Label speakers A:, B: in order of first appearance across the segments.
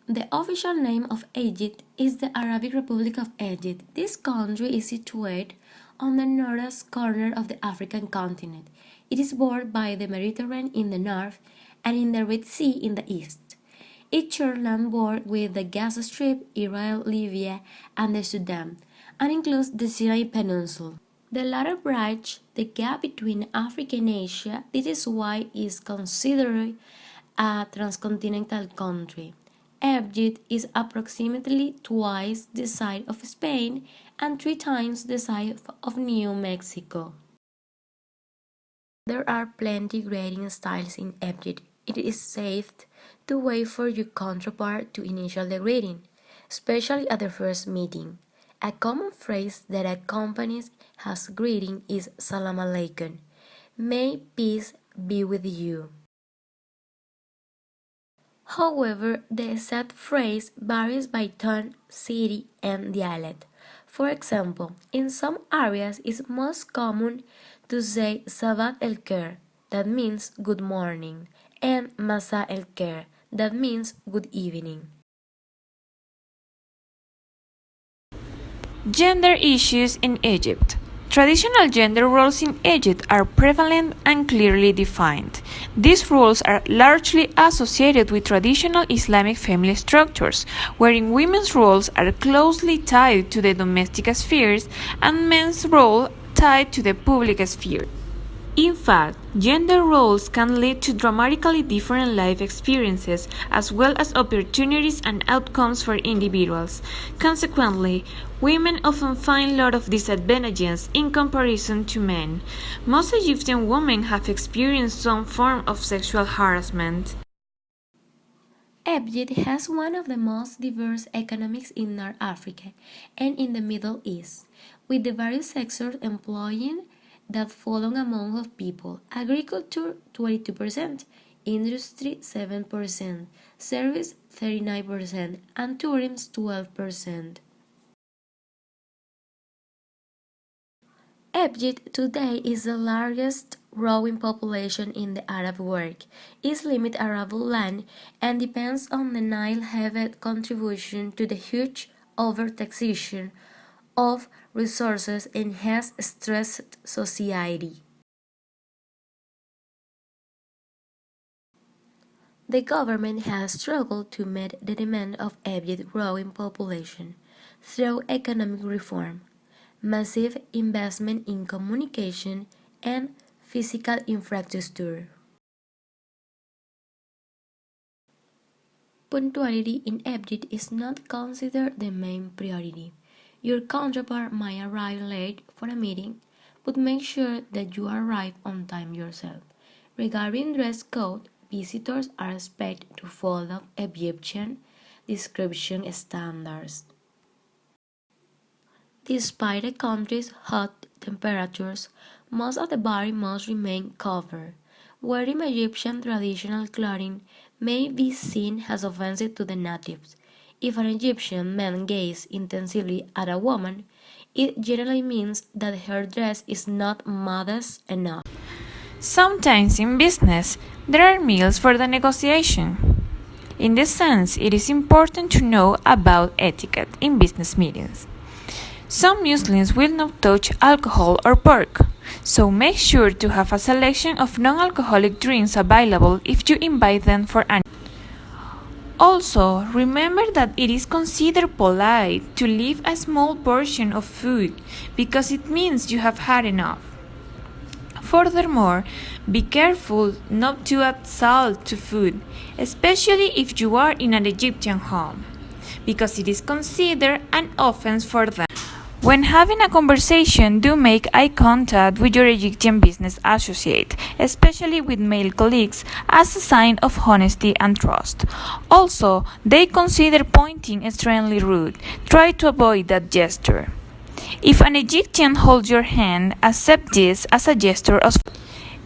A: The official name of Egypt is the Arabic Republic of Egypt. This country is situated on the northeast corner of the African continent. It is bordered by the Mediterranean in the north and in the Red Sea in the east. It shares land border with the Gaza Strip, Israel, Libya, and the Sudan, and includes the Sinai Peninsula. The latter bridges the gap between Africa and Asia. This is why it is considered a transcontinental country. Egypt is approximately twice the size of Spain and 3 times the size of New Mexico. There are plenty grading styles in Egypt. It is safe to wait for your counterpart to initiate the greeting, especially at the first meeting. A common phrase that accompanies his greeting is Salam Alaikum. May peace be with you. However, the exact phrase varies by tone, city, and dialect. For example, in some areas it's most common to say Sabah el Khair, that means good morning, and Masa el Khair, that means good evening.
B: Gender issues in Egypt. Traditional gender roles in Egypt are prevalent and clearly defined. These roles are largely associated with traditional Islamic family structures, wherein women's roles are closely tied to the domestic spheres and men's role tied to the public sphere. In fact, gender roles can lead to dramatically different life experiences as well as opportunities and outcomes for individuals. Consequently, women often find a lot of disadvantages in comparison to men. Most Egyptian women have experienced some form of sexual harassment.
A: Egypt has one of the most diverse economies in North Africa and in the Middle East, with the various sectors employing that follow among of people: agriculture 22%, industry 7%, service 39%, and tourism 12%. Egypt today is the largest growing population in the Arab world, is limited arable land, and depends on the Nile-heavy contribution to the huge overtaxation of resources and has stressed society. The government has struggled to meet the demand of Egypt's growing population through economic reform, massive investment in communication, and physical infrastructure. Punctuality in Egypt is not considered the main priority. Your counterpart might arrive late for a meeting, but make sure that you arrive on time yourself. Regarding dress code, visitors are expected to follow Egyptian description standards. Despite the country's hot temperatures, most of the body must remain covered. Wearing Egyptian traditional clothing may be seen as offensive to the natives. If an Egyptian man gazes intensively at a woman, it generally means that her dress is not modest enough.
B: Sometimes in business, there are meals for the negotiation. In this sense, it is important to know about etiquette in business meetings. Some Muslims will not touch alcohol or pork, so make sure to have a selection of non-alcoholic drinks available if you invite them for an. Also, remember that it is considered polite to leave a small portion of food because it means you have had enough. Furthermore, be careful not to add salt to food, especially if you are in an Egyptian home, because it is considered an offense for them. When having a conversation, do make eye contact with your Egyptian business associate, especially with male colleagues, as a sign of honesty and trust. Also, they consider pointing extremely rude. Try to avoid that gesture. If an Egyptian holds your hand, accept this as a gesture of.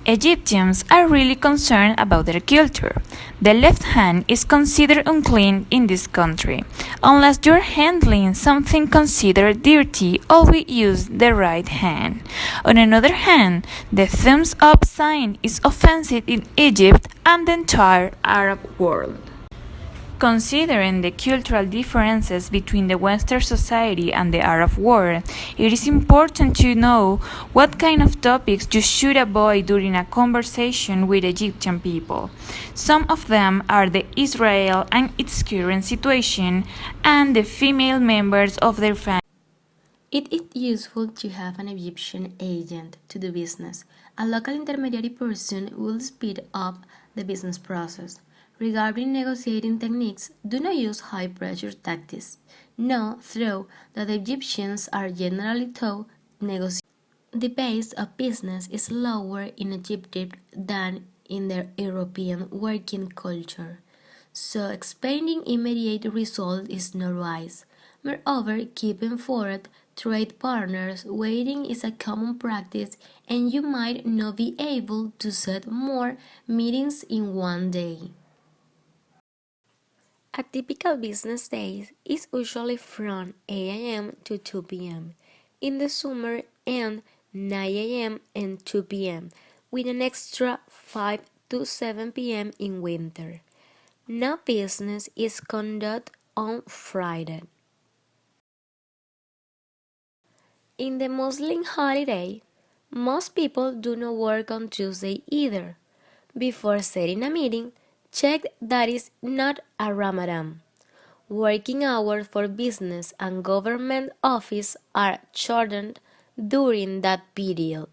B: Egyptians are really concerned about their culture. The left hand is considered unclean in this country. Unless you're handling something considered dirty, always use the right hand. On another hand, the thumbs up sign is offensive in Egypt and the entire Arab world. Considering the cultural differences between the Western society and the Arab world, it is important to know what kind of topics you should avoid during a conversation with Egyptian people. Some of them are the Israel and its current situation and the female members of their family.
A: It is useful to have an Egyptian agent to do business. A local intermediary person will speed up the business process. Regarding negotiating techniques, do not use high pressure tactics. Know, though, that the Egyptians are generally taught negotiation. The pace of business is lower in Egypt than in their European working culture, so expecting immediate results is not wise. Moreover, keeping for trade partners waiting is a common practice, and you might not be able to set more meetings in one day. A typical business day is usually from 8 a.m. to 2 p.m. in the summer and 9 a.m. and 2 p.m. with an extra 5 to 7 p.m. in winter. No business is conducted on Friday. In the Muslim holiday, most people do not work on Tuesday either. Before setting a meeting, check that it's not a Ramadan. Working hours for business and government office are shortened during that period.